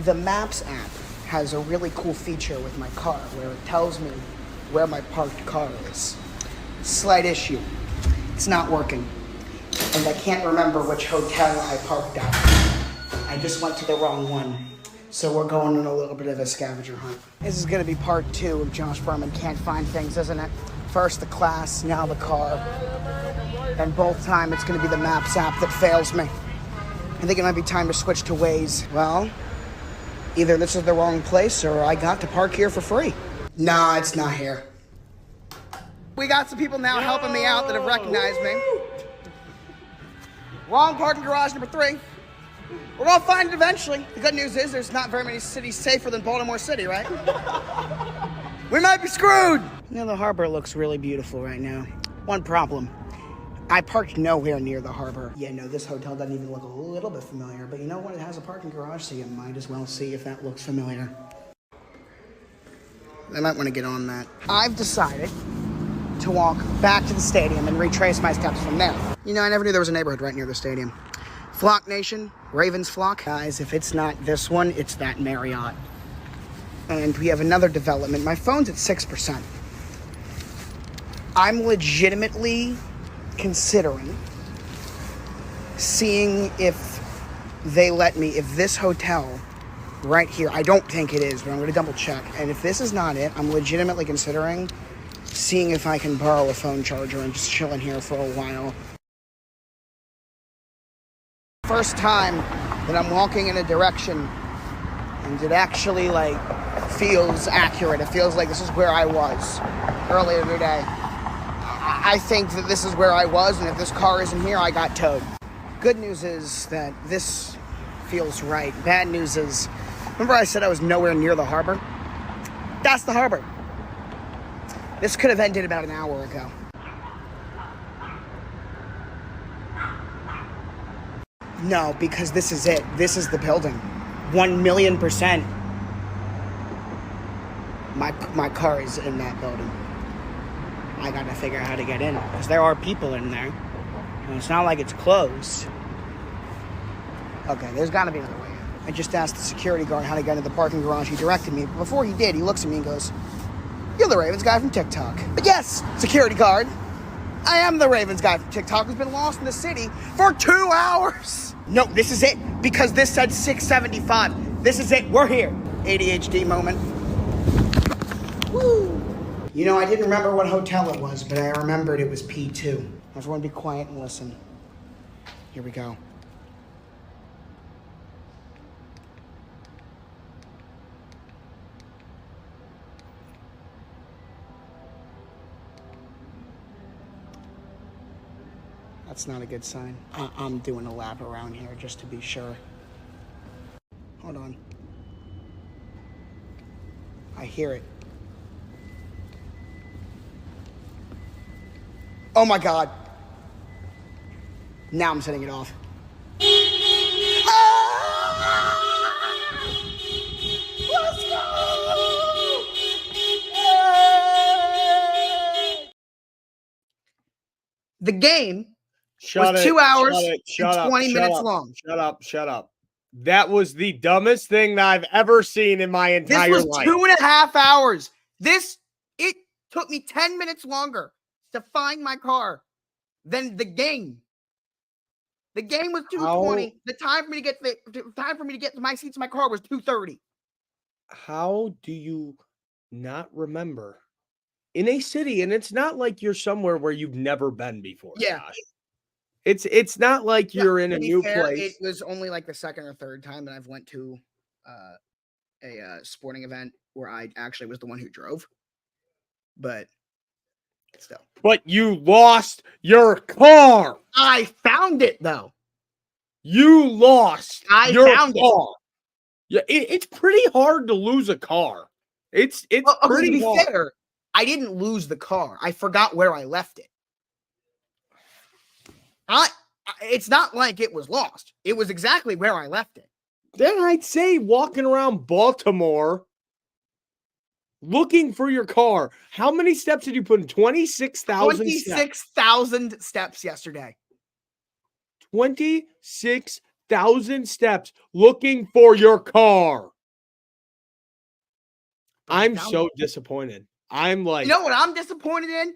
the Maps app has a really cool feature with my car where it tells me where my parked car is. Slight issue. It's not working. And I can't remember which hotel I parked at. I just went to the wrong one. So we're going on a little bit of a scavenger hunt. This is gonna be part 2 of Josh Berman Can't Find Things, isn't it? First the class, now the car. And both time it's gonna be the Maps app that fails me. I think it might be time to switch to Waze. Well, either this is the wrong place or I got to park here for free. Nah, it's not here. We got some people now helping me out that have recognized me. Wrong parking garage number 3. We're gonna find it eventually. The good news is there's not very many cities safer than Baltimore City, right? We might be screwed. You know, the harbor looks really beautiful right now. One problem. I parked nowhere near the harbor. Yeah, no, this hotel doesn't even look a little bit familiar, but you know what? It has a parking garage, so you might as well see if that looks familiar. I might want to get on that. I've decided to walk back to the stadium and retrace my steps from there. You know, I never knew there was a neighborhood right near the stadium. Flock Nation, Ravens Flock. Guys, if it's not this one, it's that Marriott. And we have another development. My phone's at 6%. I'm legitimately considering seeing if they let me, if this hotel right here, I don't think it is, but I'm going to double check. And if this is not it, I'm legitimately considering seeing if I can borrow a phone charger and just chill in here for a while. First time that I'm walking in a direction and it actually like feels accurate. It feels like this is where I was earlier today. I think that this is where I was, and if this car isn't here, I got towed. Good news is that this feels right. Bad news is, remember I said I was nowhere near the harbor? That's the harbor. This could have ended about an hour ago. No, because this is it. This is the building. 1,000,000%. My car is in that building. I gotta figure out how to get in, because there are people in there. And it's not like it's closed. Okay, there's gotta be another way in. I just asked the security guard how to get into the parking garage. He directed me. But before he did, he looks at me and goes, "You're the Ravens guy from TikTok." But yes, security guard, I am the Ravens guy from TikTok who's been lost in the city for 2 hours. No, this is it, because this said 675. This is it, we're here. ADHD moment. Woo! You know, I didn't remember what hotel it was, but I remembered it was P2. Everyone be quiet and listen. Here we go. That's not a good sign. I'm doing a lap around here just to be sure. Hold on. I hear it. Oh my God. Now I'm setting it off. Let's go! The game was 2 hours and 20 minutes long. Shut up. That was the dumbest thing that I've ever seen in my entire life. This was 2.5 hours. It took me 10 minutes longer to find my car than the game. The game was 2:20. The time for me to get to my seats in my car was 2:30. How do you not remember? In a city, and it's not like you're somewhere where you've never been before. Yeah. Josh. It's not like you're in a new place. It was only like the second or third time that I've went to a sporting event where I actually was the one who drove. But still. But you lost your car. I found it though. You lost your found car. Yeah, it's pretty hard to lose a car. It's pretty to be hard. fair, I didn't lose the car. I forgot where I left it. It's not like it was lost. It was exactly where I left it. Then I'd say walking around Baltimore looking for your car. How many steps did you put in? 26,000 26,000 steps yesterday. 26,000 steps looking for your car. I'm so disappointed. I'm like, you know what I'm disappointed in?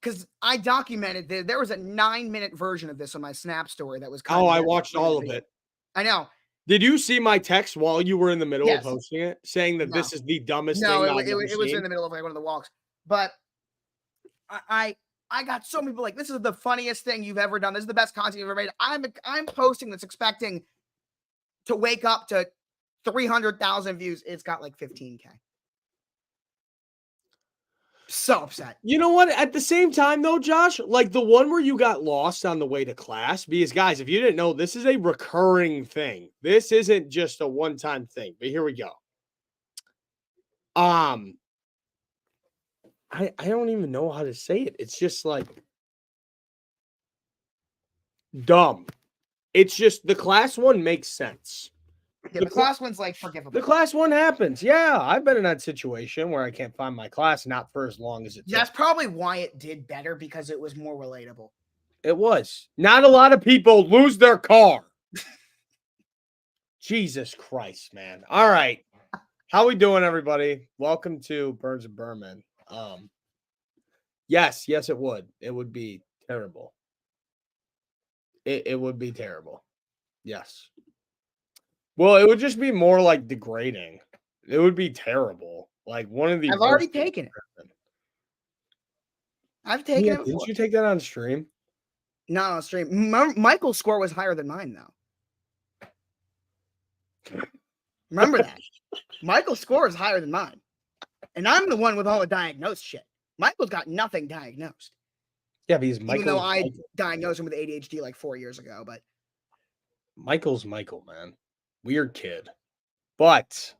Because I documented there was a 9-minute version of this on my Snap story that was cut. oh, I watched all of it. I know. Did you see my text while you were in the middle of Yes. posting it, saying that No. this is the dumbest No, thing I've ever it was seen? in the middle of like one of the walks. But I got so many people like, this is the funniest thing you've ever done. This is the best content you've ever made. I'm posting this expecting to wake up to 300,000 views. It's got like 15K. So upset. You know what? At the same time, though, Josh, like the one where you got lost on the way to class, because guys, if you didn't know, this is a recurring thing. This isn't just a one-time thing. But here we go. I don't even know how to say it. It's just like dumb. It's just the class one makes sense. Yeah, the class one's like forgivable. The class one happens. Yeah, I've been in that situation where I can't find my class, not for as long as it took. That's probably why it did better, because it was more relatable. It was. Not a lot of people lose their car. Jesus Christ, man. All right. How we doing, everybody? Welcome to Birds of Berman. Yes, it would. It would be terrible. It would be terrible. Yes. Well, it would just be more like degrading. It would be terrible. Like one of the. I've already taken it. I've taken it. Didn't you take that on stream? Not on stream. Michael's score was higher than mine, though. Remember that. Michael's score is higher than mine. And I'm the one with all the diagnosed shit. Michael's got nothing diagnosed. Yeah, because Michael. Even though I diagnosed him with ADHD like 4 years ago, but Michael's Michael, man. Weird kid. But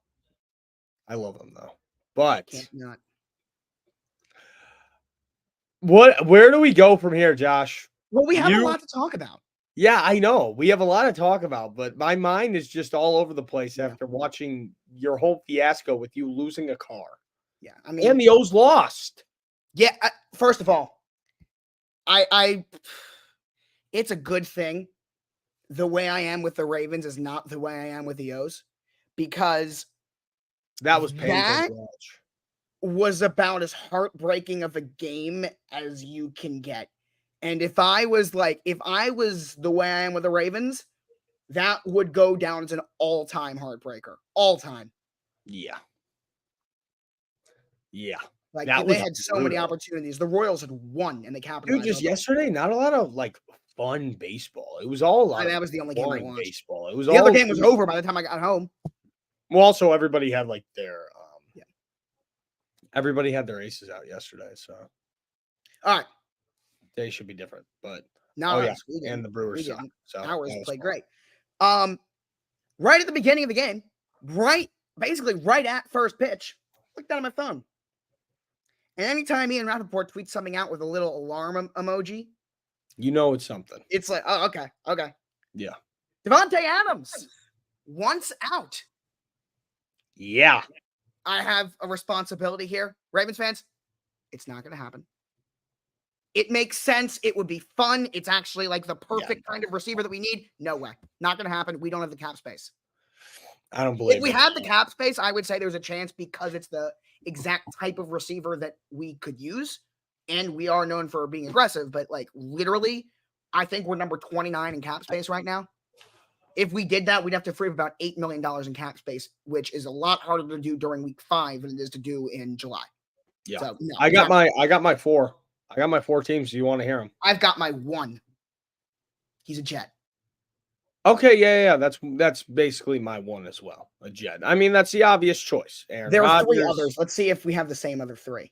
I love him though. But can't not. Where do we go from here, Josh? Well, we have a lot to talk about. Yeah, I know. We have a lot to talk about, but my mind is just all over the place after watching your whole fiasco with you losing a car. Yeah, I mean, and the O's lost. Yeah, first of all, I it's a good thing the way I am with the Ravens is not the way I am with the O's, because that was painful that to watch. Was about as heartbreaking of a game as you can get. And if I was the way I am with the Ravens, that would go down as an all-time heartbreaker. All time. Yeah. Yeah. Like they had so many opportunities. The Royals had won and they capitalized. Dude, just yesterday, not a lot of like fun baseball. It was all a lot. That was the only game I watched. Baseball. It was the other game was over by the time I got home. Well, also everybody had like their everybody had their aces out yesterday, so all right. They should be different, but and the Brewers suck, so ours played great. Right at the beginning of the game, basically right at first pitch, looked down at my phone. And anytime Ian Rappaport tweets something out with a little alarm emoji, you know it's something. It's like, oh, okay. Yeah. Devontae Adams, once out. Yeah. I have a responsibility here. Ravens fans, it's not going to happen. It makes sense. It would be fun. It's actually like the perfect kind of receiver that we need. No way. Not going to happen. We don't have the cap space. I don't believe If we had the cap space, I would say there's a chance, because it's the exact type of receiver that we could use. And we are known for being aggressive, but like literally, I think we're number 29 in cap space right now. If we did that, we'd have to free up about $8 million in cap space, which is a lot harder to do during week 5 than it is to do in July. Yeah. So, no, I got my 4. I got my 4 teams. Do you want to hear them? I've got my 1. He's a Jet. Okay, yeah. That's basically my 1 as well. A Jet. I mean, that's the obvious choice. Aaron there are Rodgers, 3 others. Let's see if we have the same other 3.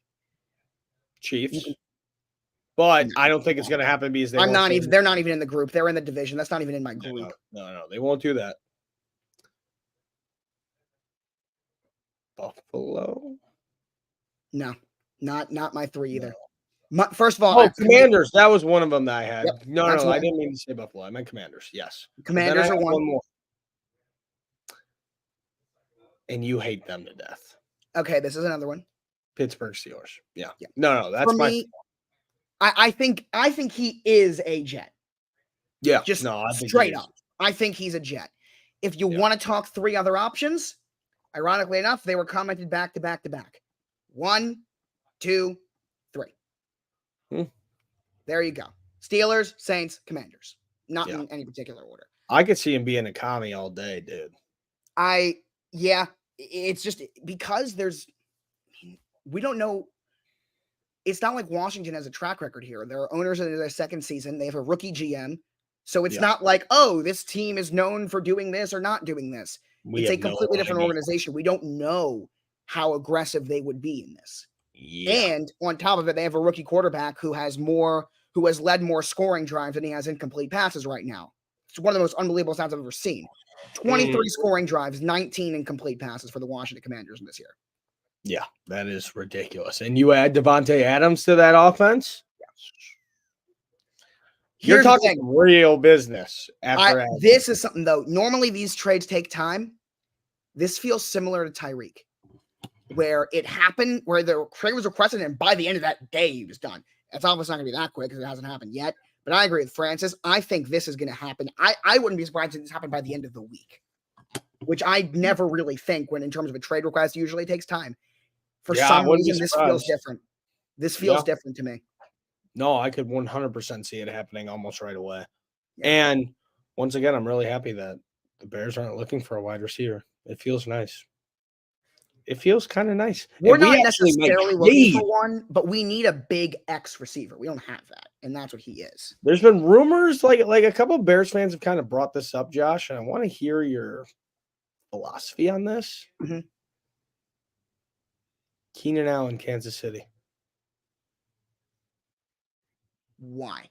Chiefs. But I don't think it's going to happen because they're not even in the group. They're in the division. That's not even in my group. No, they won't do that. Buffalo. No, not my 3 either. First of all, Commanders. That was one of them that I had. Yep, no, I didn't mean to say Buffalo. I meant Commanders. Yes, Commanders are one more. And you hate them to death. Okay, this is another one. Pittsburgh Steelers. Yeah. No, that's for me. I think he is a Jet. Yeah. Just straight up. I think he's a Jet. If you want to talk 3 other options, Ironically enough, they were commented back to back to back. 1, 2, 3. There you go. Steelers, Saints, Commanders. Not in any particular order. I could see him being a commie all day, dude. It's just because we don't know. It's not like Washington has a track record here. There are owners in their second season. They have a rookie GM. So it's not like, oh, this team is known for doing this or not doing this. It's a completely different organization. We don't know how aggressive they would be in this. Yeah. And on top of it, they have a rookie quarterback who has led more scoring drives than he has incomplete passes right now. It's one of the most unbelievable stats I've ever seen. 23 scoring drives, 19 incomplete passes for the Washington Commanders in this year. Yeah, that is ridiculous. And you add Devontae Adams to that offense? You're talking real business. This is something, though. Normally, these trades take time. This feels similar to Tyreek, where it happened, where the trade was requested, and by the end of that day, he was done. It's obviously not going to be that quick because it hasn't happened yet. But I agree with Francis. I think this is going to happen. I wouldn't be surprised if this happened by the end of the week, which I never really think when in terms of a trade request usually takes time. For some reason, this feels different. This feels different to me. No, I could 100% see it happening almost right away. Yeah. And once again, I'm really happy that the Bears aren't looking for a wide receiver. It feels nice. It feels kind of nice. We're not necessarily looking for one, but we need a big X receiver. We don't have that, and that's what he is. There's been rumors, like a couple of Bears fans have kind of brought this up, Josh, and I want to hear your philosophy on this. Mm-hmm. Keenan Allen, Kansas City. Why?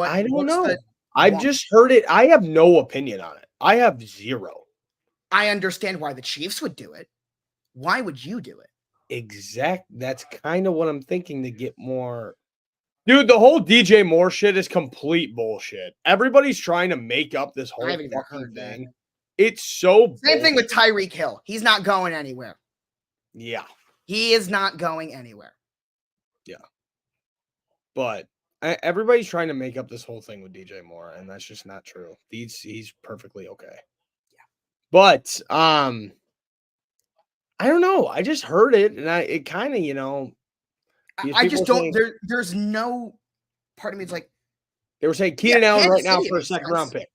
I don't know. I've just heard it. I have no opinion on it. I have zero. I understand why the Chiefs would do it. Why would you do it? That's kind of what I'm thinking to get more. Dude, the whole DJ Moore shit is complete bullshit. Everybody's trying to make up this whole fucking thing. It's so same thing with Tyreek Hill. He's not going anywhere. Yeah. He is not going anywhere. Yeah. But everybody's trying to make up this whole thing with DJ Moore, and that's just not true. He's perfectly okay. Yeah. But I don't know. I just heard it, and it kind of, I just don't. There's no part of me. It's like they were saying Keenan Allen right now for a second round pick.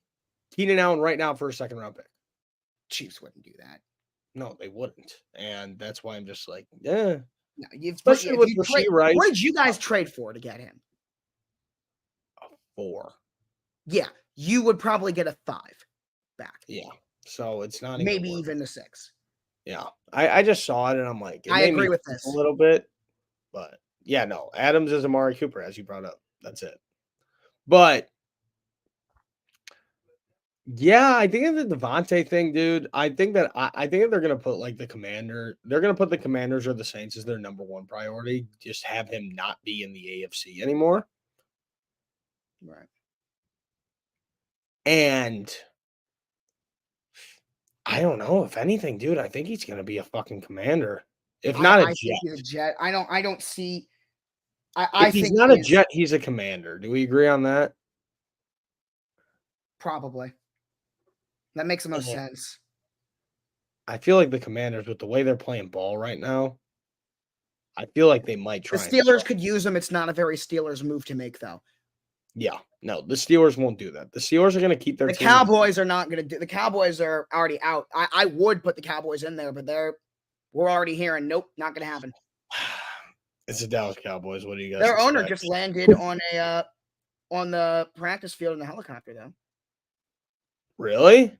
Keenan Allen right now for a second round pick. Chiefs wouldn't do that. No, they wouldn't, and that's why I'm just like, yeah. No, especially with Rashee Rice. What did you guys trade for to get him? A 4. Yeah, you would probably get a 5 back. Yeah, so it's not maybe even a 6. Yeah, I just saw it and I'm like, I agree with this a little bit, but yeah, no, Adams is Amari Cooper as you brought up. That's it. But yeah, I think of the Devontae thing, dude. I think that they're gonna put like the commander. They're gonna put the Commanders or the Saints as their number one priority. Just have him not be in the AFC anymore. Right. And I don't know. If anything, dude, I think he's gonna be a fucking Commander. If not a Jet. Think he's a Jet. I don't see. If he's not a Jet, he's a Commander. Do we agree on that? Probably. That makes the most sense. I feel like the Commanders, with the way they're playing ball right now, I feel like they might try. The Steelers could use them. It's not a very Steelers move to make, though. Yeah. No, the Steelers won't do that. The Steelers are going to keep their team. Cowboys are not going to do. The Cowboys are already out. I would put the Cowboys in there, but we're already hearing, nope, not going to happen. It's the Dallas Cowboys. What do you guys? Their owner just landed on the practice field in a helicopter, though. Really?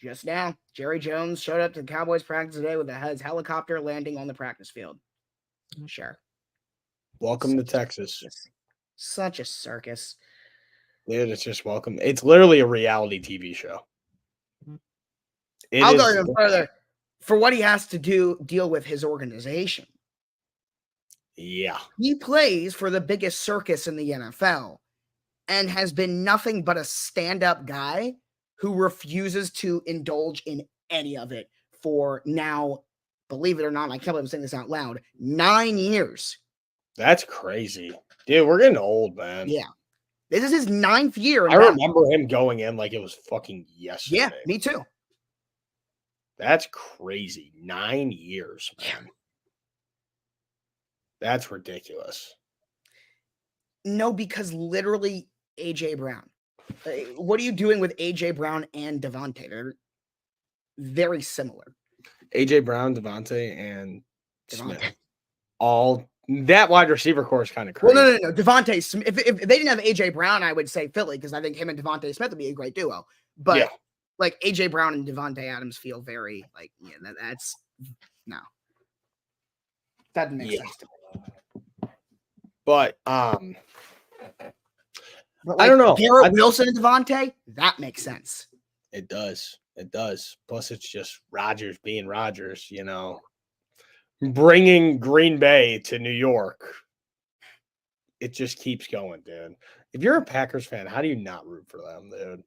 Just now, Jerry Jones showed up to the Cowboys practice today with his helicopter landing on the practice field. Sure. Welcome to Texas. Such a circus. Dude, it's just welcome. It's literally a reality TV show. I'll go even further. For what he has to deal with his organization. Yeah. He plays for the biggest circus in the NFL and has been nothing but a stand-up guy who refuses to indulge in any of it for now, believe it or not, I can't believe I'm saying this out loud, 9 years. That's crazy. Dude, we're getting old, man. Yeah. This is his 9th year. I remember him going in like it was fucking yesterday. Yeah, me too. That's crazy. 9 years, man. That's ridiculous. No, because literally AJ Brown. What are you doing with AJ Brown and Devontae? They're very similar. AJ Brown, Devontae, and Devontae. Smith. All that wide receiver core is kind of Well, crazy. no. Devontae Smith. If they didn't have AJ Brown, I would say Philly because I think him and Devontae Smith would be a great duo. But Yeah. like AJ Brown and Devontae Adams feel very like that's no. That doesn't make sense to me. But But I don't know. Garrett Wilson and Devontae, that makes sense. It does. It does. Plus, it's just Rodgers being Rodgers, bringing Green Bay to New York. It just keeps going, dude. If you're a Packers fan, how do you not root for them, dude?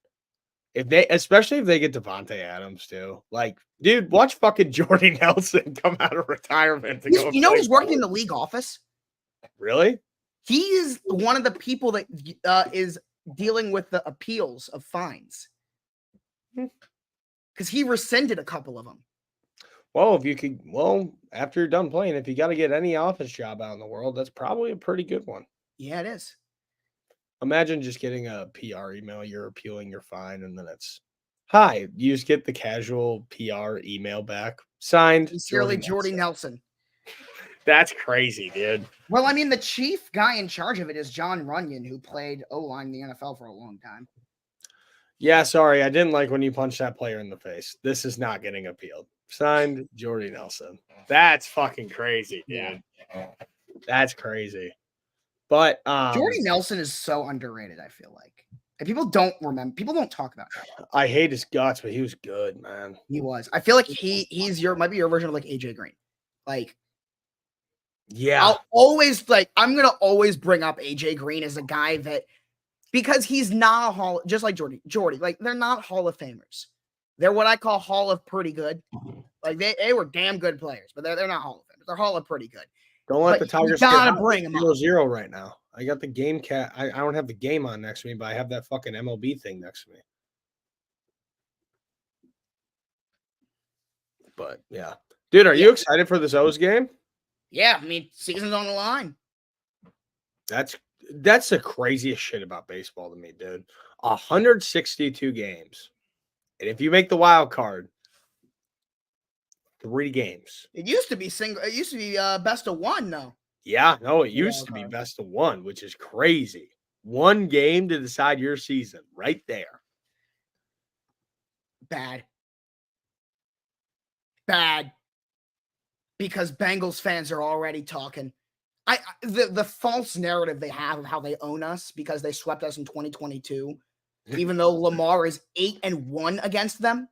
Especially if they get Devontae Adams too. Like, dude, watch fucking Jordy Nelson come out of retirement. He's working in the league office. Really? He is one of the people that is dealing with the appeals of fines. Because he rescinded a couple of them. Well, after you're done playing, if you got to get any office job out in the world, that's probably a pretty good one. Yeah, it is. Imagine just getting a PR email, you're appealing your fine, and then it's, hi, you just get the casual PR email back. Signed, Sincerely, Jordy Nelson. That's crazy, dude. Well, I mean, the chief guy in charge of it is John Runyon, who played O-line in the NFL for a long time. Yeah, sorry, I didn't like when you punched that player in the face. This is not getting appealed. Signed, Jordy Nelson. That's fucking crazy, dude. Yeah. That's crazy. But Jordy Nelson is so underrated, I feel like. And people don't talk about him. I hate his guts, but he was good, man. He was. I feel like might be your version of like AJ Green. Like, yeah. I'm gonna always bring up AJ Green as a guy that, because he's not just like Jordy, like they're not Hall of Famers. They're what I call Hall of pretty good. Like they were damn good players, but they're not Hall of Famers. They're Hall of pretty good. Don't let the Tigers gotta bring him 0-0 right now. I got the game I don't have the game on next to me, but I have that fucking MLB thing next to me. But yeah. Dude, are you excited for this O's game? Yeah, I mean, season's on the line. That's the craziest shit about baseball to me, dude. 162 games. And if you make the wild card, 3 games. It used to be best of one, though. Yeah, no, it used to be best of one, which is crazy. 1 game to decide your season right there. Bad. Because Bengals fans are already talking. The false narrative they have of how they own us because they swept us in 2022, even though Lamar is 8-1 against them,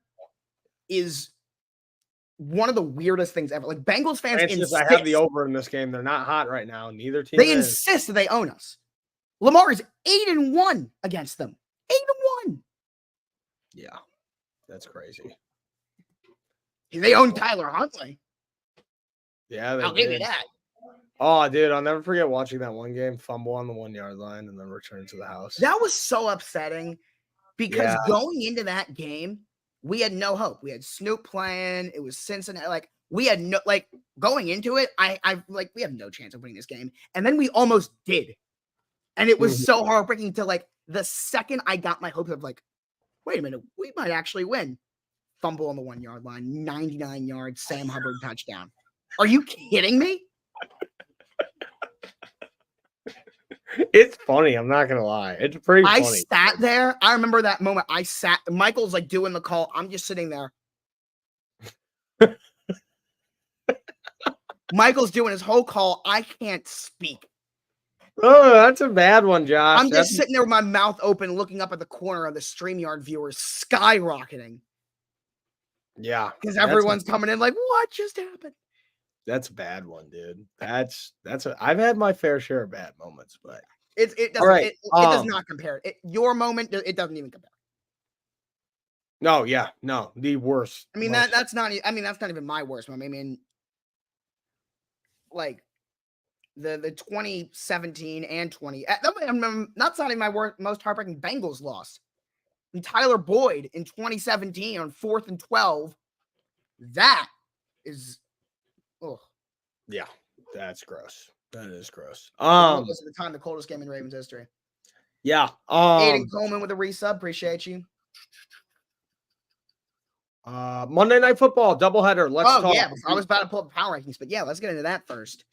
is one of the weirdest things ever. Like, Bengals fans insist. I have the over in this game. They're not hot right now. Neither team They insist that they own us. Lamar is 8-1 against them. 8-1. Yeah, that's crazy. They own Tyler Huntley. Yeah, I'll give you that. Oh, dude, I'll never forget watching that one game, fumble on the 1-yard line, and then return to the house. That was so upsetting because going into that game, we had no hope. We had Snoop playing. It was Cincinnati. Like, we had no, like, going into it, we have no chance of winning this game. And then we almost did. And it was so heartbreaking to, like, the second I got my hopes of, like, wait a minute, we might actually win. Fumble on the 1-yard line, 99 yards, Sam Hubbard touchdown. Are you kidding me? It's funny. I'm not gonna lie. It's pretty funny. I sat there. I remember that moment. Michael's like doing the call. I'm just sitting there. Michael's doing his whole call. I can't speak. Oh, that's a bad one, Josh. I'm just sitting there with my mouth open, looking up at the corner of the StreamYard viewers, skyrocketing. Yeah. Because everyone's coming in like, what just happened? That's a bad one, dude. I've had my fair share of bad moments, but it does not compare. Your moment, it doesn't even compare. No, yeah, no, the worst. I mean, that's not even my worst moment. I mean, like the 2017 and 20. That's not even my most heartbreaking Bengals loss. And Tyler Boyd in 2017 on 4th and 12. That is, oh. Yeah, that's gross. That is gross. What was at the time the coldest game in Ravens history? Yeah. Aiden Coleman with a resub. Appreciate you. Monday Night Football doubleheader. Let's talk. Yeah, I was about to pull up the power rankings, but yeah, let's get into that first.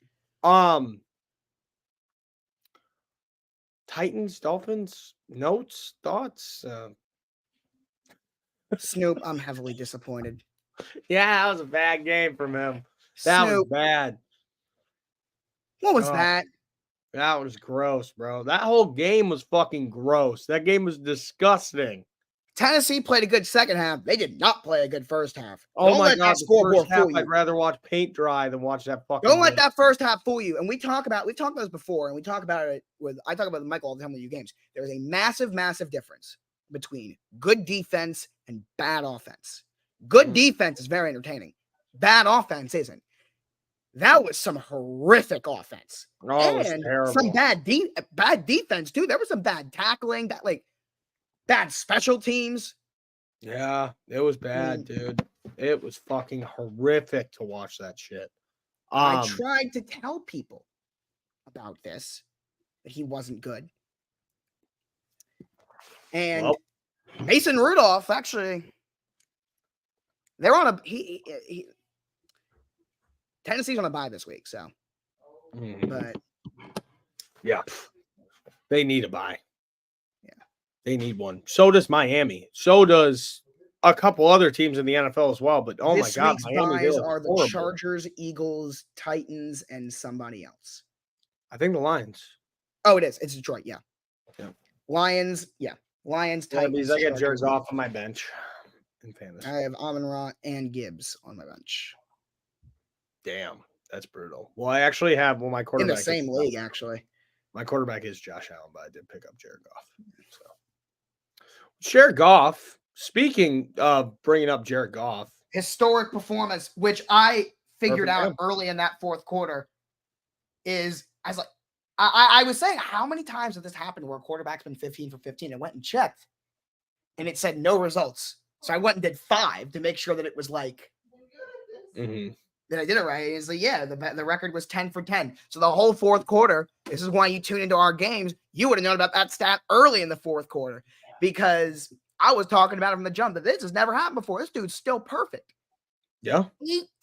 Titans, Dolphins, notes, thoughts. Snoop, I'm heavily disappointed. Yeah, that was a bad game from him. That was bad. What was that? That was gross, bro. That whole game was fucking gross. That game was disgusting. Tennessee played a good second half. They did not play a good first half. Oh my God, the first half, I'd rather watch paint dry than watch that fucking Don't let that first half fool you. And we've talked about this before, and we talk about it I talk about Michael all the time with you games. There is a massive, massive difference between good defense and bad offense. Good defense is very entertaining. Bad offense isn't. That was some horrific offense. Oh, and some bad defense, too. There was some bad tackling, bad special teams. Yeah, it was bad, dude. It was fucking horrific to watch that shit. I tried to tell people about this, that he wasn't good. And Mason Rudolph, actually, they're on a Tennessee's on a bye this week, so. But yeah, they need a bye. Yeah, they need one. So does Miami. So does a couple other teams in the NFL as well. But my God, Miami are the horrible. Chargers, Eagles, Titans, and somebody else. I think the Lions. Oh, it is. It's Detroit. Yeah. Lions. Yeah. Lions. Titans. I got Jared Goff on my bench in fantasy. I have Amon-Ra and Gibbs on my bench. Damn, that's brutal. Well, I actually have my quarterback in the same league. Actually, my quarterback is Josh Allen, but I did pick up Jared Goff. So, Jared Goff. Speaking of bringing up Jared Goff, historic performance, which I figured out early in that fourth quarter, is I was like, I was saying, how many times has this happened where a quarterback's been 15 for 15? I went and checked, and it said no results. So I went and did 5 to make sure that it was like. That I did it right. Is like, yeah, the record was 10 for 10. So the whole fourth quarter, this is why you tune into our games. You would have known about that stat early in the fourth quarter, because I was talking about it from the jump that this has never happened before. This dude's still perfect. Yeah.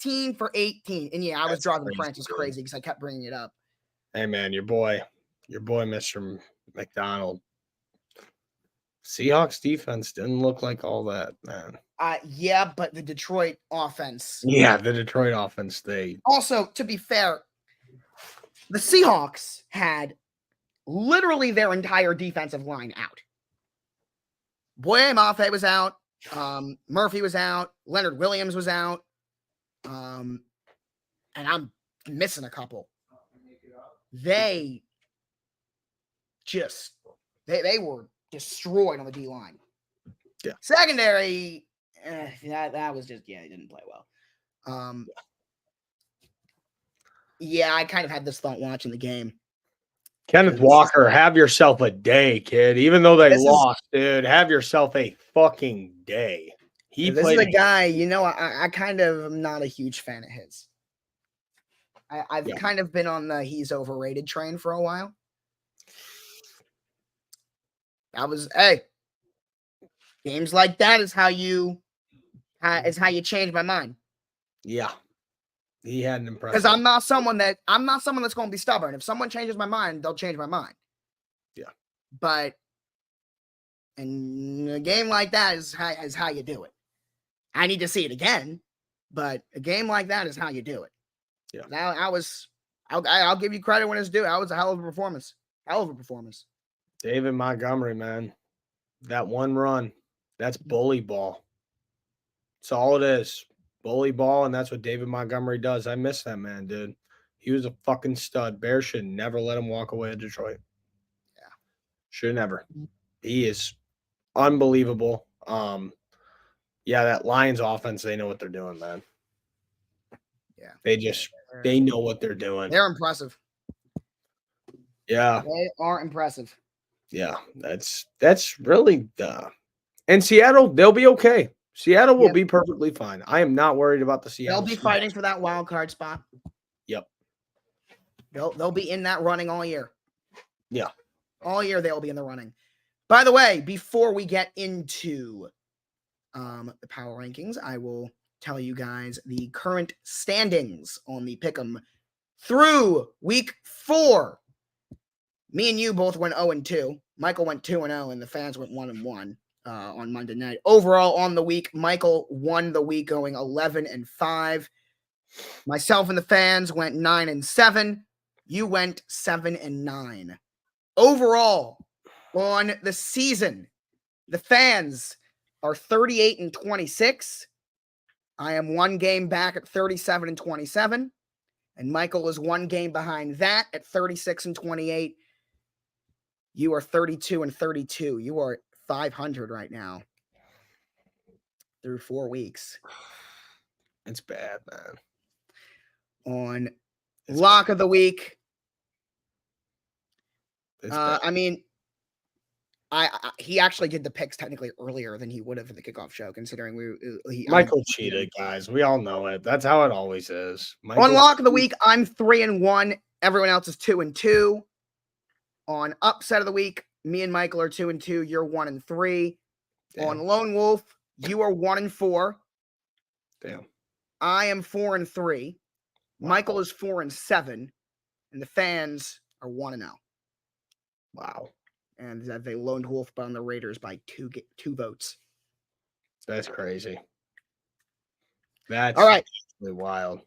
18 for 18. And yeah, I was driving Francis crazy because I kept bringing it up. Hey man, your boy, Mr. McDonald. Seahawks defense didn't look like all that, man. Yeah, but the Detroit offense. Yeah, the Detroit offense. Also, to be fair, the Seahawks had literally their entire defensive line out. Boye Mafe was out. Murphy was out. Leonard Williams was out. And I'm missing a couple. They were destroyed on the D line. Yeah. Secondary, that was just, it didn't play well. Yeah, I kind of had this thought watching the game. Kenneth Walker, have yourself a day, kid. Even though they lost, dude, have yourself a fucking day. This is a guy, I kind of am not a huge fan of his. I've kind of been on the he's overrated train for a while. Games like that is how you change my mind. Yeah. He had an impression. Because I'm not someone that's going to be stubborn. If someone changes my mind, they'll change my mind. Yeah. But in a game like that is how you do it. I need to see it again, but a game like that is how you do it. Yeah. Now I'll give you credit when it's due. That was a hell of a performance. David Montgomery, man. That one run, that's bully ball. That's all it is. Bully ball, and that's what David Montgomery does. I miss that man, dude. He was a fucking stud. Bears should never let him walk away to Detroit. Yeah. Should never. He is unbelievable. That Lions offense, they know what they're doing, man. Yeah. They know what they're doing. They're impressive. Yeah. They are impressive. Yeah. That's really and Seattle, they'll be okay. Seattle will Yep. be perfectly fine. I am not worried about the They'll Seattle. be fighting for that wild card spot. Yep. They'll be in that running all year. Yeah. All year they'll be in the running. By the way, before we get into the power rankings, I will tell you guys the current standings on the Pick'em through week 4. Me and you both went 0-2. Michael went 2-0, and the fans went 1-1 on Monday night. Overall, on the week, Michael won the week, going 11-5. Myself and the fans went 9-7. You went 7-9. Overall, on the season, the fans are 38-26. I am 1 game back at 37-27. And Michael is 1 game behind that at 36-28. You are 32-32. You are 500 right now through 4 weeks. It's bad, man. On lock of the week. I mean, he actually did the picks technically earlier than he would have in the kickoff show, considering Michael cheated, guys. We all know it. That's how it always is. On lock of the week, I'm 3-1. Everyone else is 2-2. On upset of the week, me and Michael are 2-2. You're 1-3. Damn. On Lone Wolf, you are 1-4. Damn. I am 4-3. Wow. Michael is 4-7, and the fans are 1-0. Wow. And they Lone Wolf on the Raiders by two votes. That's crazy. That's all right. Really wild.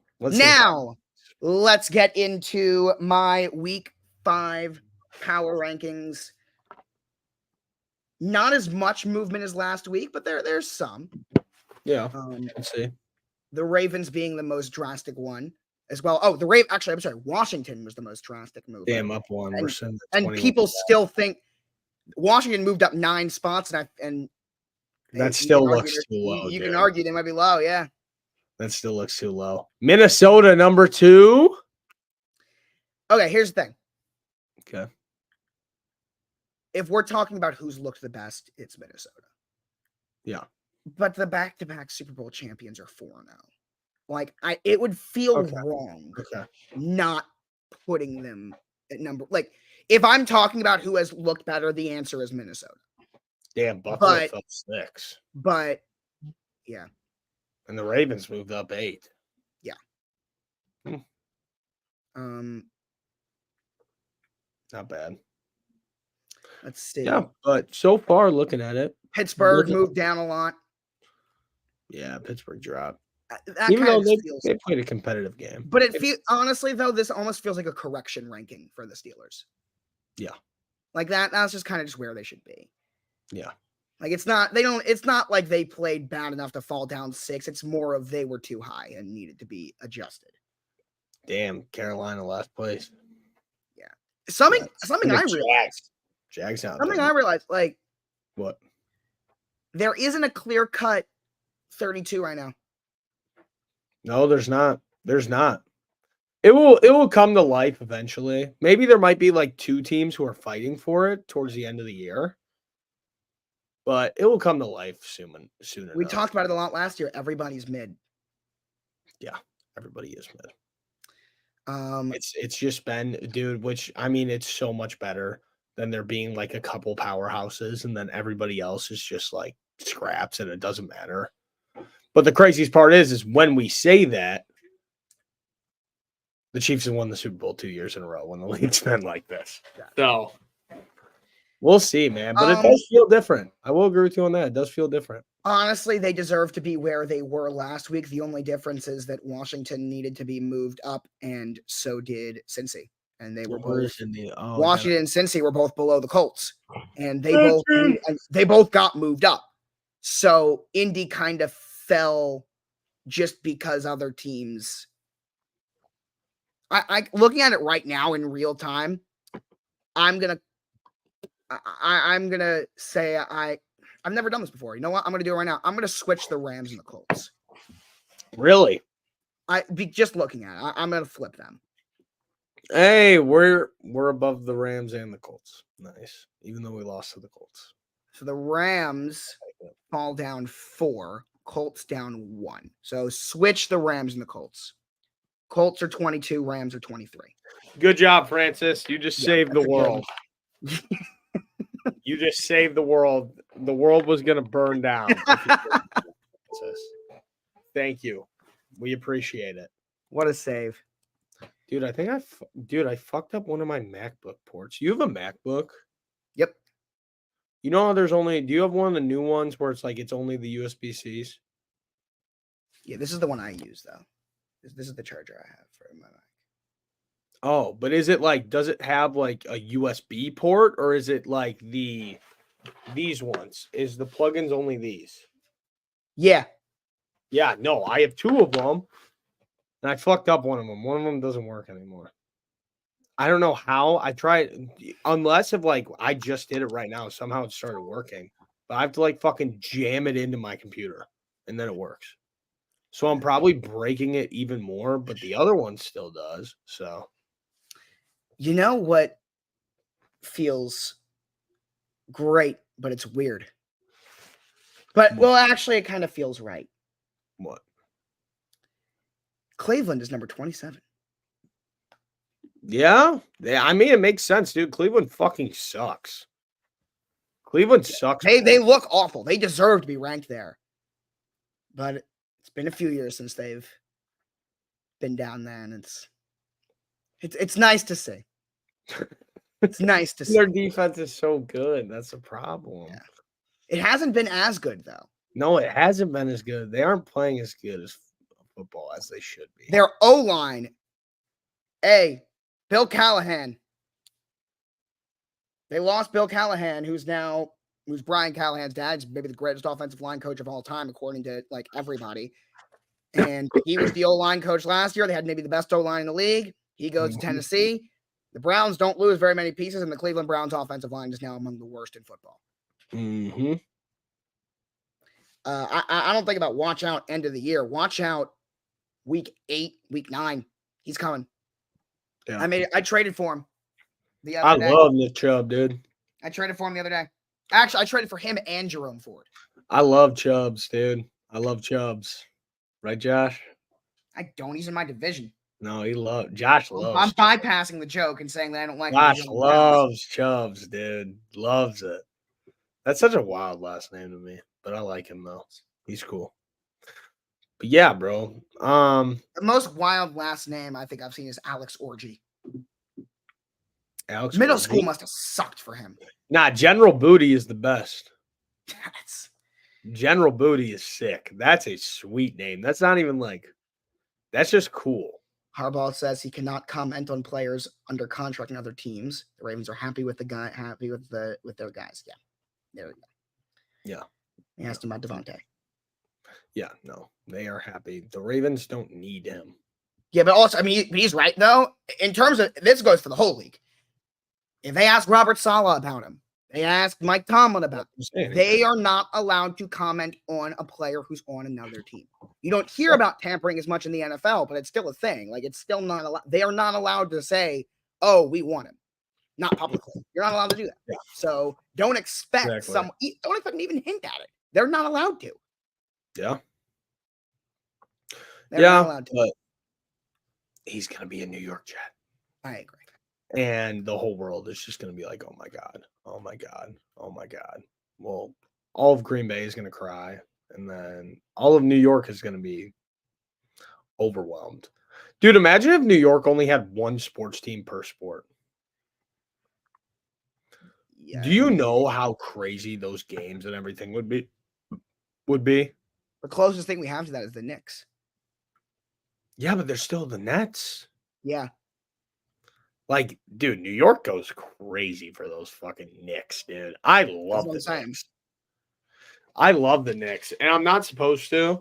Let's get into my week 5 power rankings. Not as much movement as last week, but there's some. Yeah. Let's see. The Ravens being the most drastic one as well. Oh, Washington was the most drastic move. Damn, up 1. And people still think Washington moved up 9 spots, and that still looks too low. You can argue they might be low, yeah. That still looks too low. Minnesota, number 2. Okay, here's the thing. Okay. If we're talking about who's looked the best, it's Minnesota. Yeah. But the back-to-back Super Bowl champions are 4-0. Like, it would feel wrong not putting them at number. Like, if I'm talking about who has looked better, the answer is Minnesota. Damn, Buffalo fell 6. But, yeah. And the Ravens moved up 8. Yeah. Not bad. Let's see. Yeah, but so far, looking at it, Pittsburgh moved down a lot. Yeah, Pittsburgh dropped. Even though they played a competitive game. But honestly, though, this almost feels like a correction ranking for the Steelers. Yeah. Like that's just kind of just where they should be. Yeah. Like it's not like they played bad enough to fall down 6. It's more of they were too high and needed to be adjusted. Damn, Carolina last place. Yeah. Something I realized. Jags out. Something I realized, like what? There isn't a clear-cut 32 right now. No, there's not. There's not. It will come to life eventually. Maybe there might be like 2 teams who are fighting for it towards the end of the year. But it will come to life sooner. We talked about it a lot last year. Everybody's mid. Yeah, everybody is mid. It's just been, dude, which I mean, it's so much better than there being like a couple powerhouses and then everybody else is just like scraps and it doesn't matter. But the craziest part is when we say that, the Chiefs have won the Super Bowl 2 years in a row when the league's been like this. So we'll see, man. But it does feel different. I will agree with you on that. It does feel different. Honestly, they deserve to be where they were last week. The only difference is that Washington needed to be moved up, and so did Cincy. And they were both Washington and Cincy were both below the Colts, and they both got moved up. So Indy kind of fell just because other teams. I looking at it right now in real time, I'm gonna say I've never done this before. You know what? I'm gonna do it right now. I'm gonna switch the Rams and the Colts. Really? Just looking at it, I'm gonna flip them. Hey, we're above the Rams and the Colts. Nice. Even though we lost to the Colts. So the Rams fall down 4. Colts down 1. So switch the Rams and the Colts. Colts are 22, Rams are 23. Good job, Francis. You just saved the that's a good world. You just saved the world. The world was going to burn down. If you Francis. Thank you. We appreciate it. What a save. Dude, I think I fucked up one of my MacBook ports. You have a MacBook? Yep. You know how do you have one of the new ones where it's like it's only the USB-Cs? Yeah, this is the one I use, though. This is the charger I have for my Mac. Oh, but is it like, does it have like a USB port or is it like these ones? Is the plugins only these? Yeah. Yeah, no, I have 2 of them and I fucked up one of them. One of them doesn't work anymore. I don't know how. I tried, unless if like I just did it right now. Somehow it started working, but I have to like fucking jam it into my computer and then it works. So I'm probably breaking it even more, but the other one still does. So, you know what feels great, but it's weird. But, well, actually, it kind of feels right. What? Cleveland is number 27. Yeah. I mean, it makes sense, dude. Cleveland fucking sucks. Cleveland sucks. They look awful. They deserve to be ranked there. But it's been a few years since they've been down there, and it's nice to see. It's nice to see. Their defense is so good. That's the problem. Yeah. It hasn't been as good, though. No, it hasn't been as good. They aren't playing as good as football as they should be. Their O-line, Bill Callahan. They lost Bill Callahan, who's Brian Callahan's dad. He's maybe the greatest offensive line coach of all time, according to like everybody. And he was the O-line coach last year. They had maybe the best O-line in the league. He goes to Tennessee. The Browns don't lose very many pieces, and the Cleveland Browns offensive line is now among the worst in football. Mm-hmm. I don't think about watch out end of the year. Watch out week 8, week 9. He's coming. Yeah. I traded for him the other day. I love Nick Chubb, dude. I traded for him the other day. Actually, I traded for him and Jerome Ford. I love Chubbs, dude. I love Chubbs. Right, Josh? I don't. He's in my division. No, Josh loves. I'm bypassing the joke and saying that I don't like Josh loves Chubbs, dude. Loves it. That's such a wild last name to me, but I like him though. He's cool. But yeah, bro. The most wild last name I think I've seen is Alex Orgy. Alex Middle Orgy? school must have sucked for him. Nah, General Booty is the best. That's General Booty is sick. That's a sweet name. That's not even like. That's just cool. Harbaugh says he cannot comment on players under contract in other teams. The Ravens are happy with their guys. Yeah, there we go. Yeah, he asked him about Devontae. Yeah, no, they are happy. The Ravens don't need him. Yeah, but also, I mean, he's right though. In terms of this, goes for the whole league. If they ask Robert Saleh about him, they ask Mike Tomlin about him, they are not allowed to comment on a player who's on another team. You don't hear about tampering as much in the NFL, but it's still a thing. Like, it's still not allowed. They are not allowed to say, "Oh, we want him," not publicly. You're not allowed to do that. Yeah. So don't expect don't expect them to even hint at it. They're not allowed to. Yeah. They're not allowed to. But he's gonna be a New York Jet. I agree. And the whole world is just going to be like, oh my God, oh my God, oh my God. Well, all of Green Bay is going to cry. And then all of New York is going to be overwhelmed. Dude, imagine if New York only had one sports team per sport. Yeah, do you know how crazy those games and everything would be? The closest thing we have to that is the Knicks. Yeah, but they're still the Nets. Yeah. Like, dude, New York goes crazy for those fucking Knicks, dude. I love the Knicks. I love the Knicks, and I'm not supposed to,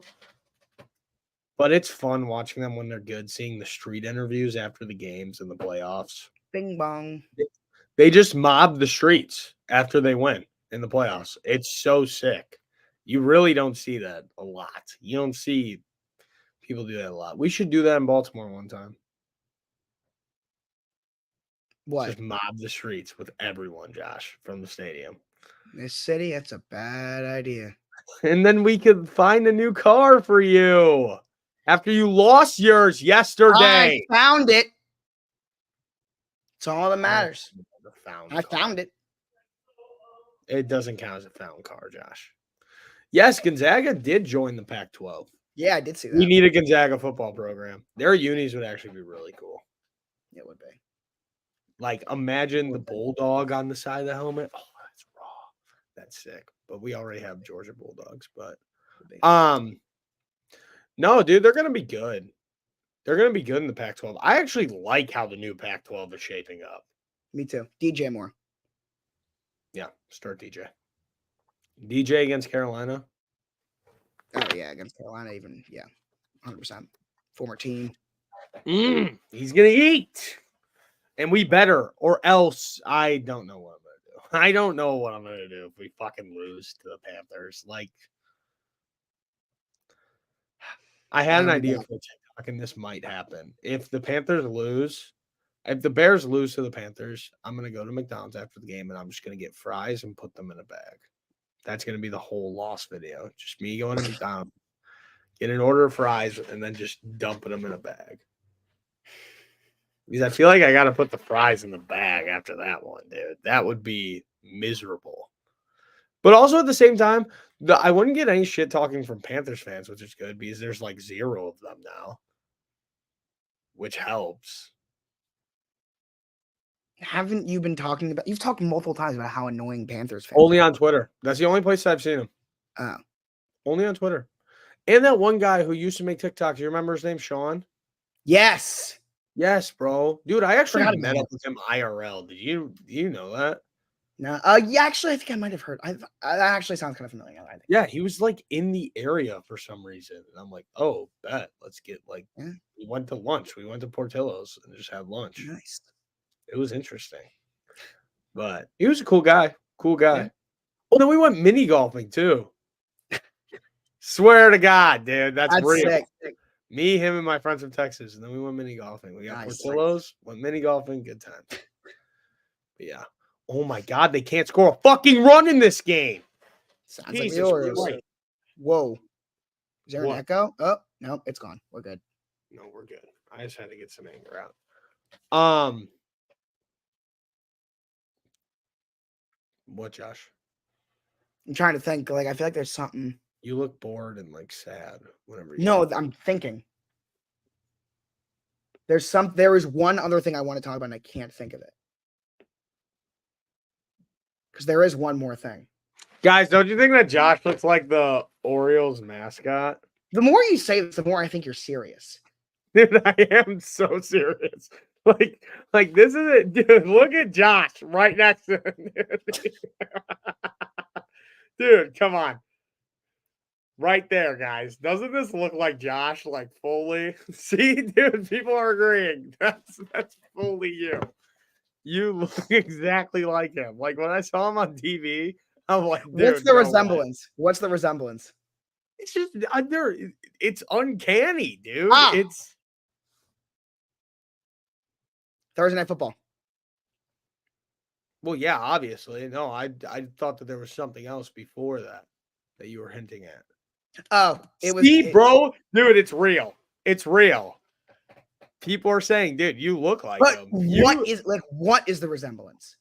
but it's fun watching them when they're good, seeing the street interviews after the games and the playoffs. Bing bong. They just mob the streets after they win in the playoffs. It's so sick. You really don't see that a lot. You don't see people do that a lot. We should do that in Baltimore one time. What? Just mob the streets with everyone, Josh, from the stadium. This city, that's a bad idea. And then we could find a new car for you after you lost yours I yesterday. found it. It's all that I don't matters. think it's a found I car. found it. It doesn't count as a found car, Josh. Yes, Gonzaga did join the Pac-12. Yeah, I did see We that. need a Gonzaga football program. Their unis would actually be really cool. It would be. Like, imagine the bulldog on the side of the helmet. Oh, that's raw. That's sick. But we already have Georgia Bulldogs. But no, dude, they're gonna be good. They're gonna be good in the Pac-12. I actually like how the new Pac-12 is shaping up. Me too. DJ Moore. Yeah, start DJ. DJ against Carolina. Oh yeah, against Carolina, even 100%. Former team. He's gonna eat, and we better, or else I don't know what I'm gonna do. I don't know what I'm gonna do if we fucking lose to the Panthers. Like, I had an idea for TikTok, and this might happen. If the Panthers lose, if the Bears lose to the Panthers, I'm gonna go to McDonald's after the game, and I'm just gonna get fries and put them in a bag. That's gonna be the whole loss video. Just me going to McDonald's, get an order of fries, and then just dumping them in a bag. Because I feel like I got to put the fries in the bag after that one, dude. That would be miserable. But also at the same time, I wouldn't get any shit talking from Panthers fans, which is good because there's like 0 of them now, which helps. Haven't you been talking about? You've talked multiple times about how annoying Panthers fans. Only on Twitter. That's the only place I've seen him. Oh. Only on Twitter. And that one guy who used to make TikToks. You remember his name, Sean? Yes. Yes, bro. Dude, I actually Forgot met about up with him IRL. Did you know that? No. Yeah, actually, I think I might have heard. That actually sounds kind of familiar. I think. Yeah, he was like in the area for some reason. And I'm like, oh, bet. Let's get like, we went to lunch. We went to Portillo's and just had lunch. Nice. It was interesting. But he was a cool guy. Cool guy. Yeah. Oh, then we went mini golfing too. Swear to God, dude. That's real. Sick. Me, him, and my friends from Texas. And then we went mini golfing. We got Portillo's, went mini golfing, good time. But yeah. Oh my God, they can't score a fucking run in this game. Sounds Jesus like the Orioles. Christ. Whoa. Is there an echo? Oh, no, it's gone. We're good. No, we're good. I just had to get some anger out. What, Josh? I'm trying to think. Like, I feel like there's something. You look bored and like sad whenever you. No, I'm thinking. There is one other thing I want to talk about, and I can't think of it. Because there is one more thing. Guys, don't you think that Josh looks like the Orioles mascot? The more you say this, the more I think you're serious. Dude, I am so serious. Like this is it, dude. Look at Josh right next to him. Dude, come on. Right there, guys. Doesn't this look like Josh, like fully? See, dude, people are agreeing. That's fully you. You look exactly like him. Like when I saw him on TV, I'm like, dude, what's the resemblance? What's the resemblance? It's just it's uncanny, dude. It's Thursday Night Football. Well, yeah, obviously. No, I thought that there was something else before that you were hinting at. Oh, it was. Bro, dude, it's real. It's real. People are saying, dude, you look like him. What is the resemblance?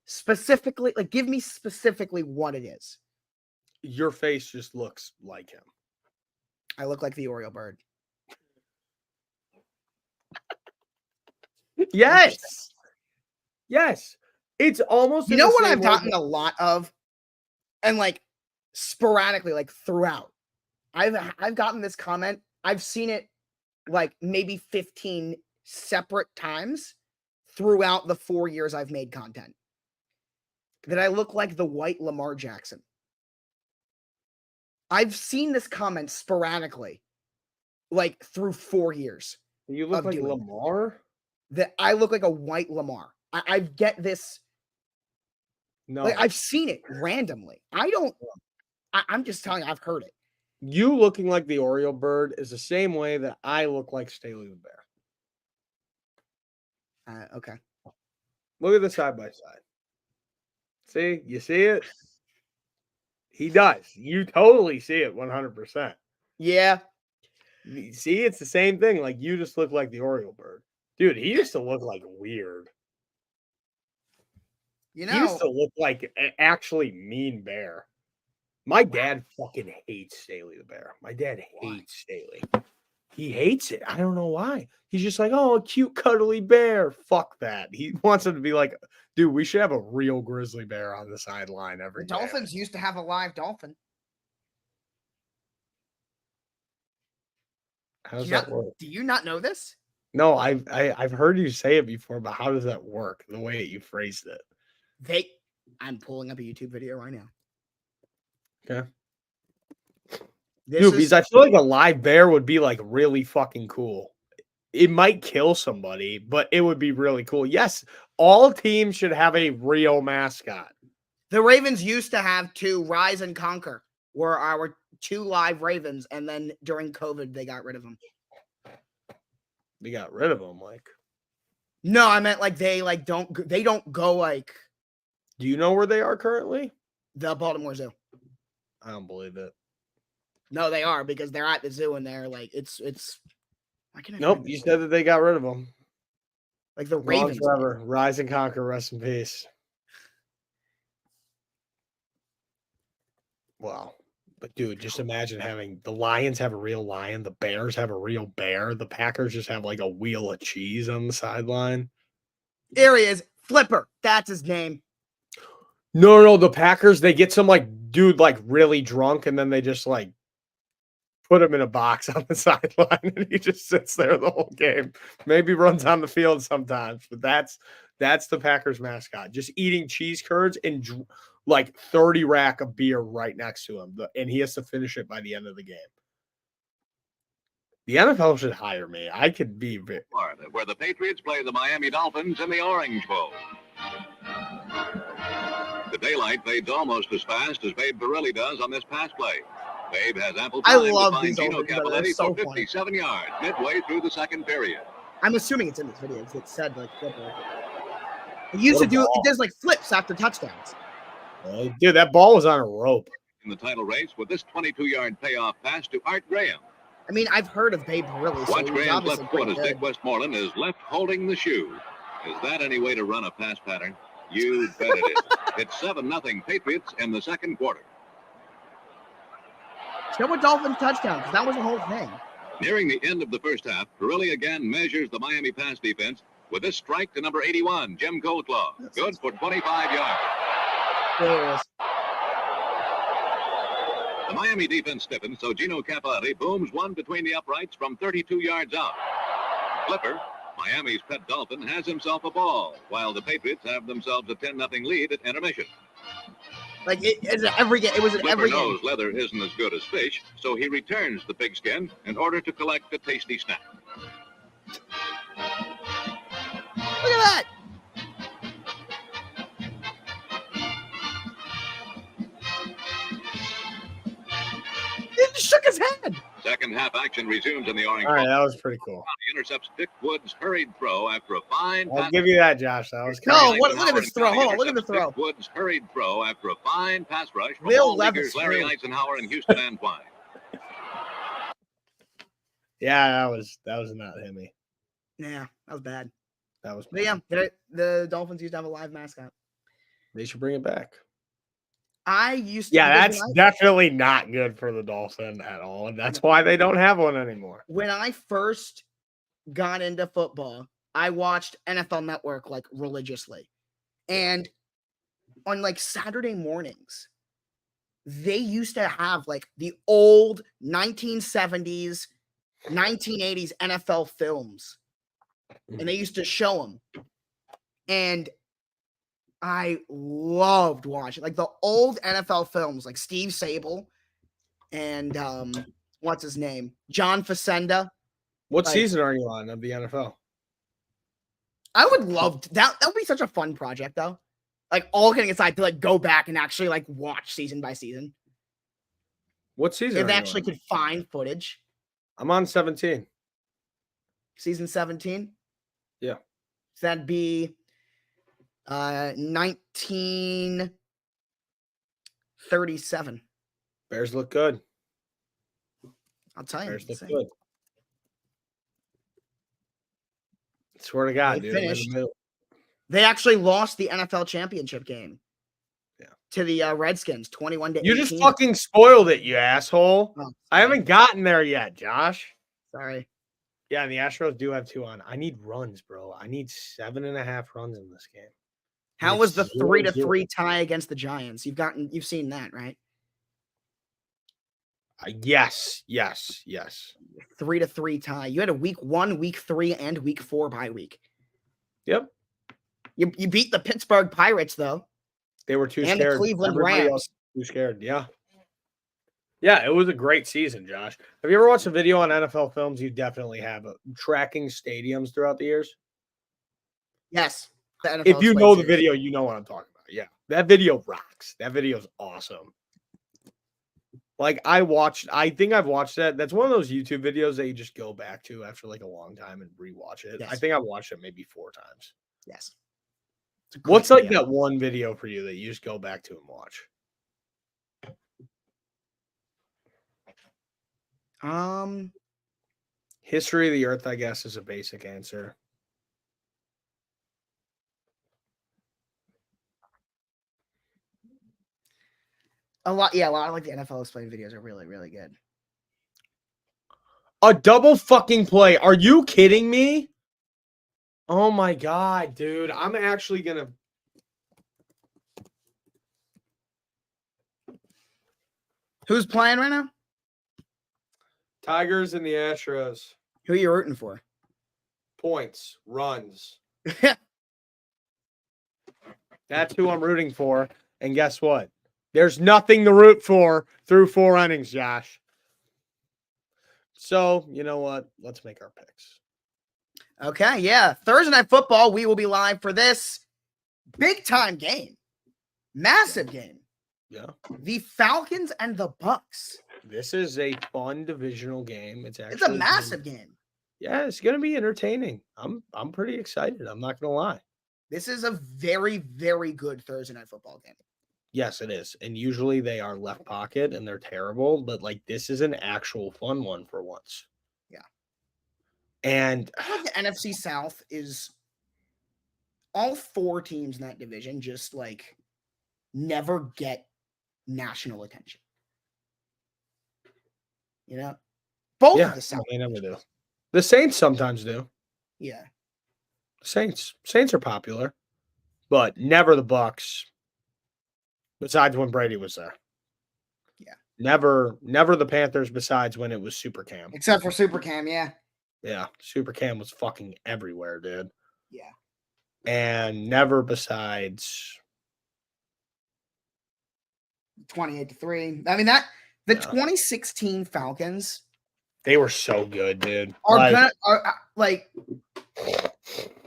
Specifically, like, give me specifically what it is. Your face just looks like him. I look like the Oriole bird. Yes. Yes. It's almost. You know what I've gotten a lot of, and like sporadically, like throughout. I've gotten this comment. I've seen it like maybe 15 separate times throughout the 4 years I've made content. That I look like the white Lamar Jackson. I've seen this comment sporadically, like through 4 years. You look like Lamar? That I look like a white Lamar. I get this. No, like, I've seen it randomly. I'm just telling you, I've heard it. You looking like the Oriole bird is the same way that I look like Staley the bear. Okay. Look at the side by side. See? You see it? He does. You totally see it 100%. Yeah. See, it's the same thing. Like, you just look like the Oriole bird. Dude, he used to look like weird. You He used know, to look like an actually mean bear. My dad fucking hates Staley the bear. My dad hates Staley. He hates it. I don't know why. He's just like, oh, a cute, cuddly bear. Fuck that. He wants him to be like, dude, we should have a real grizzly bear on the sideline the every day. Dolphins used to have a live dolphin. How does that work? Do you not know this? No, I've heard you say it before, but how does that work? The way you phrased it. I'm pulling up a YouTube video right now. Okay. This Dude, is because I feel like a live bear would be like really fucking cool. It might kill somebody, but it would be really cool. Yes, all teams should have a real mascot. the Ravens used to have two. Rise and Conquer were our two live Ravens, and then during COVID they got rid of them. They got rid of them. Like, No, I meant like they don't go like do you know where they are currently? the Baltimore Zoo. I don't believe it. No, they are because they're at the zoo and they're like it's. Why can't I Nope, find you this? said that they got rid of them. Like the Gone Ravens. forever. Rise and conquer. Rest in peace. Wow. But dude, just imagine having the Lions have a real lion, the Bears have a real bear, the Packers just have like a wheel of cheese on the sideline. Here he is, Flipper. That's his name. No, the Packers, they get some like dude like really drunk and then they just like put him in a box on the sideline and he just sits there the whole game. Maybe runs on the field sometimes, but that's the Packers mascot. Just eating cheese curds and like 30 rack of beer right next to him, and he has to finish it by the end of the game. The NFL should hire me. I could be Florida, where the Patriots play the Miami Dolphins in the Orange Bowl. The daylight fades almost as fast as Babe Barilli does on this pass play. Babe has ample I time to love find these Gino old videos, they're Cavalletti so for funny. 57 yards midway through the second period. I'm assuming it's in this video because it said like Flipper. It used to do. It does like flips after touchdowns. dude, that ball was on a rope. In the title race with this 22-yard payoff pass to Art Graham. I mean, I've heard of Babe Barilli. So Watch he's Graham's obviously left foot pretty as good. Dick Westmoreland is left holding the shoe. Is that any way to run a pass pattern? You bet it is. It's 7-0 Patriots in the second quarter. Show a Dolphins touchdown because that was the whole thing. Nearing the end of the first half, Barilli again measures the Miami pass defense with this strike to number 81, Jim Coldclaw. Good for 25 yards. There it is. The Miami defense stiffens, so Gino Cavalletti booms one between the uprights from 32 yards out. Flipper, Miami's pet dolphin, has himself a ball, while the Patriots have themselves a 10-0 lead at intermission. Like it's every game. It was in Flipper every game. knows leather isn't as good as fish, so he returns the pigskin in order to collect a tasty snack. Look at that. He just shook his head. Second half action resumes in the Orange All right, Bowl. that was pretty cool. He intercepts Dick Wood's hurried throw after a fine I'll pass. give you that, Josh. That was No, kind of what? Look at this throw. Hold on. Look at the throw. Dick Wood's hurried throw after a fine pass rush from Will Ball Leaguers Levis Larry threw. Eisenhower and Houston Antoine. Yeah, that was not himmy. Yeah, that was bad. That was But yeah, the Dolphins used to have a live mascot. They should bring it back. I used to. Yeah, because that's definitely not good for the Dolphin at all. And that's why they don't have one anymore. when I first got into football, I watched NFL Network like religiously. And on like Saturday mornings, they used to have like the old 1970s, 1980s NFL films. And they used to show them. And I loved watching like the old NFL films, like Steve Sable and what's his name? John Facenda. What Like- season are you on of the NFL? I would love that. That would be such a fun project, though. Like all kidding aside, to like go back and actually like watch season by season. What season? If are they you actually on? could find footage. I'm on 17. Season 17. Yeah. So that'd be 19 37. Bears look good. I'll tell you. Bears look Same. good. Swear to God, They dude. I'm in the finished. middle. They actually lost the NFL championship game. Yeah. To the Redskins, 21-18. You just fucking spoiled it, you asshole. Oh, I haven't gotten there yet, Josh. sorry. Yeah, and the Astros do have 2 on. I need runs, bro. I need 7.5 runs in this game. How It's was the 0-0. 3-3 tie against the Giants? You've seen that, right? Yes. 3-3 tie. You had a week 1, week 3, and week 4 bye week. Yep. You beat the Pittsburgh Pirates though. They were too And scared. the Cleveland Everybody Rams. else too scared. Yeah. Yeah, it was a great season, Josh. Have you ever watched a video on NFL films? You definitely have tracking stadiums throughout the years. Yes. The NFL If you Explained know the series. video, you know what I'm talking about. Yeah. That video rocks. That video's awesome. Like I think I've watched that. That's one of those YouTube videos that you just go back to after like a long time and rewatch it. Yes. I think I've watched it maybe 4 times. Yes. What's like that one video for you that you just go back to and watch? History of the Earth, I guess, is a basic answer. A lot of like the NFL Explained videos are really, really good. A double fucking play. Are you kidding me? Oh my God, dude. I'm actually gonna. Who's playing right now? Tigers and the Astros. Who are you rooting for? Points, runs. That's who I'm rooting for. And guess what? There's nothing to root for through 4 innings, Josh. So, you know what? Let's make our picks. Okay, yeah. Thursday Night Football, we will be live for this big-time game. Massive game. Yeah. The Falcons and the Bucks. This is a fun divisional game. It's a massive game. Yeah, it's going to be entertaining. I'm pretty excited. I'm not going to lie. This is a very, very good Thursday Night Football game. Yes, it is. And usually they are left pocket and they're terrible, but like this is an actual fun one for once. Yeah. And I feel like the NFC South is all 4 teams in that division just like never get national attention. You know? Both of the South. They never do. The Saints sometimes do. Yeah. Saints are popular, but never the Bucks. Besides when Brady was there. Yeah. Never the Panthers besides when it was Super Cam. Except for Super Cam, yeah. Yeah. Super Cam was fucking everywhere, dude. Yeah. And never besides 28-3. I mean, the 2016 Falcons. They were so good, dude.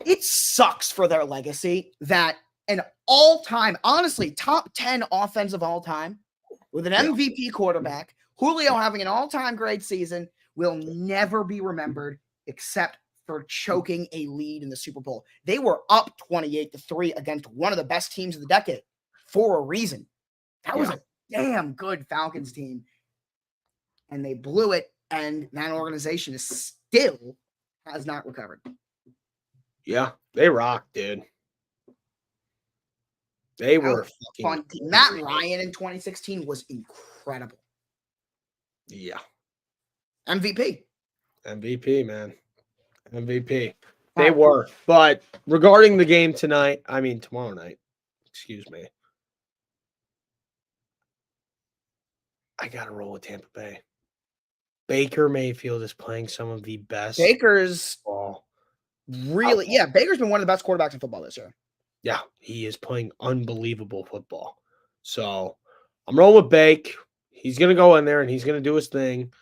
It sucks for their legacy that an all-time, honestly, top 10 offense of all time with an MVP quarterback, Julio having an all-time great season, will never be remembered except for choking a lead in the Super Bowl. They were up 28-3 against one of the best teams of the decade for a reason. That was a damn good Falcons team. And they blew it, and that organization has not recovered. Yeah, they rocked, dude. They were fun. Matt Ryan in 2016 was incredible. Yeah. MVP, man. MVP. They were. But regarding the game tomorrow night, excuse me, I got to roll with Tampa Bay. Baker Mayfield is playing some of the best. Baker's Baker's been one of the best quarterbacks in football this year. Yeah, he is playing unbelievable football. So I'm rolling with Bake. He's going to go in there and he's going to do his thing.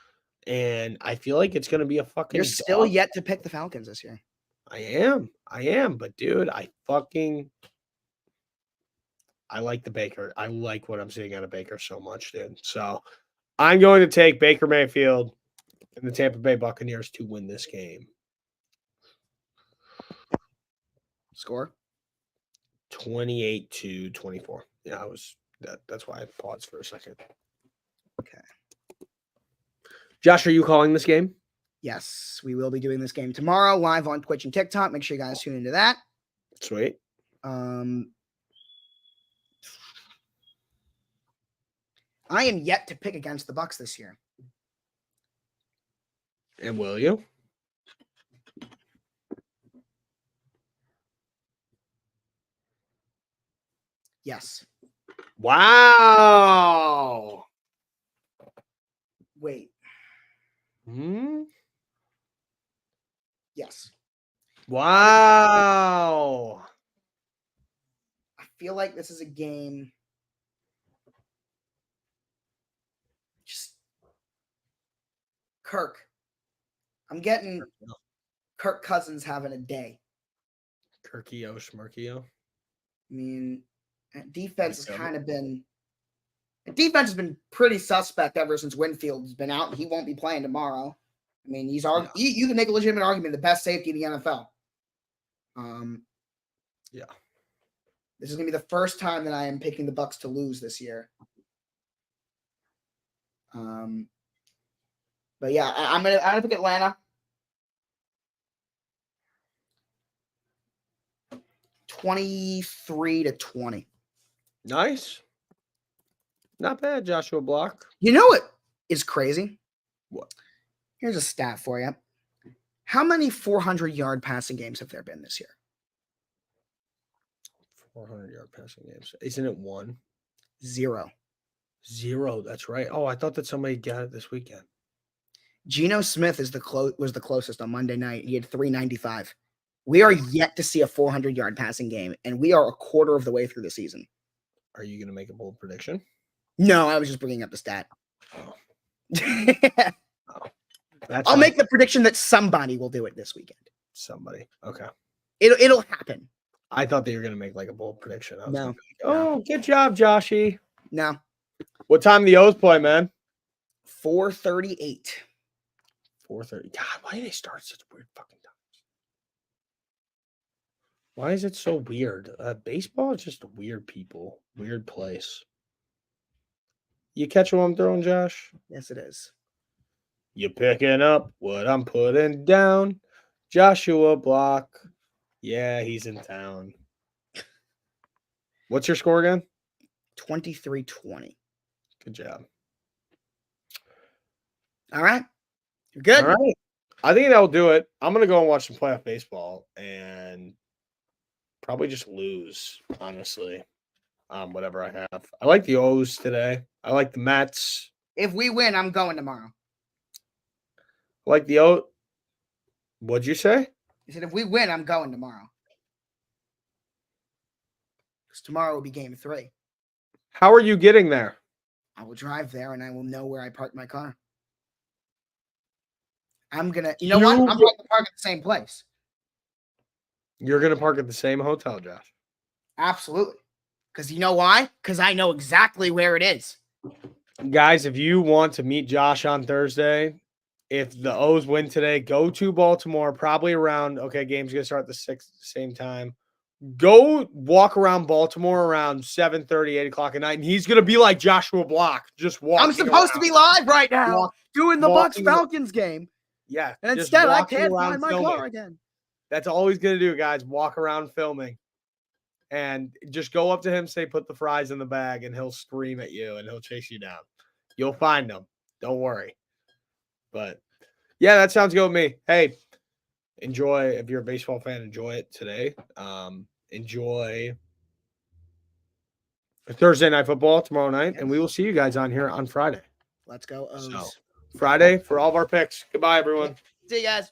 And I feel like it's going to be a fucking. You're still yet to pick the Falcons this year. I am. But, dude, I like the Baker. I like what I'm seeing out of Baker so much, dude. So I'm going to take Baker Mayfield and the Tampa Bay Buccaneers to win this game. Score? 28-24. Yeah, That's why I paused for a second. Okay. Josh, are you calling this game? Yes, we will be doing this game tomorrow live on Twitch and TikTok. Make sure you guys tune into that. Sweet. I am yet to pick against the Bucks this year. And will you? Yes. Wow. Wait. Yes. Wow. I feel like this is a game. Just Kirk. I'm getting Kirk Cousins having a day. Kirkio Schmirkio. I mean, defense has kind of been. Defense has been pretty suspect ever since Winfield's been out, and he won't be playing tomorrow. I mean, you can make a legitimate argument the best safety in the NFL. Yeah. This is gonna be the first time that I am picking the Bucks to lose this year. But yeah, I'm gonna pick Atlanta. 23-20. Nice. Not bad, Joshua Block. You know what is crazy? What? Here's a stat for you. How many 400-yard passing games have there been this year? 400-yard passing games. Isn't it 1? 0. 0. That's right. Oh, I thought that somebody got it this weekend. Geno Smith was the closest on Monday night. He had 395. We are yet to see a 400-yard passing game, and we are a quarter of the way through the season. Are you going to make a bold prediction? No, I was just bringing up the stat. Oh. I'll make the prediction that somebody will do it this weekend. Somebody. Okay. It'll happen. I thought they were going to make like a bold prediction. No. Good job, Joshy. No. What time do the O's play, man? 4:38. 4:30. God, why do they start such weird fucking times? Why is it so weird? Baseball is just weird people, weird place. You catch what I'm throwing, Josh? Yes, it is. You picking up what I'm putting down. Joshua Block. Yeah, he's in town. What's your score again? 23-20. Good job. All right. You're good? All right. I think that'll do it. I'm going to go and watch some playoff baseball and probably just lose, honestly. Whatever I have. I like the O's today. I like the Mets. If we win, I'm going tomorrow. I like the O. What'd you say? He said, if we win, I'm going tomorrow. Because tomorrow will be game 3. How are you getting there? I will drive there and I will know where I parked my car. I'm going to, what? I'm going to park at the same place. You're going to park at the same hotel, Josh. Absolutely. Because you know why? Because I know exactly where it is. Guys, if you want to meet Josh on Thursday, if the O's win today, go to Baltimore, probably around, game's going to start at the same time. Go walk around Baltimore around 7:30, 8 o'clock at night, and he's going to be like Joshua Block, just walking I'm supposed to be live right now doing the Bucks-Falcons game. Yeah. And instead, I can't find my car again. That's all he's going to do, guys, walk around filming. And just go up to him, say, put the fries in the bag, and he'll scream at you, and he'll chase you down. You'll find him. Don't worry. But, yeah, that sounds good with me. Hey, enjoy. If you're a baseball fan, enjoy it today. Enjoy Thursday Night Football tomorrow night, and we will see you guys on here on Friday. Let's go, O's. So, Friday for all of our picks. Goodbye, everyone. See you guys.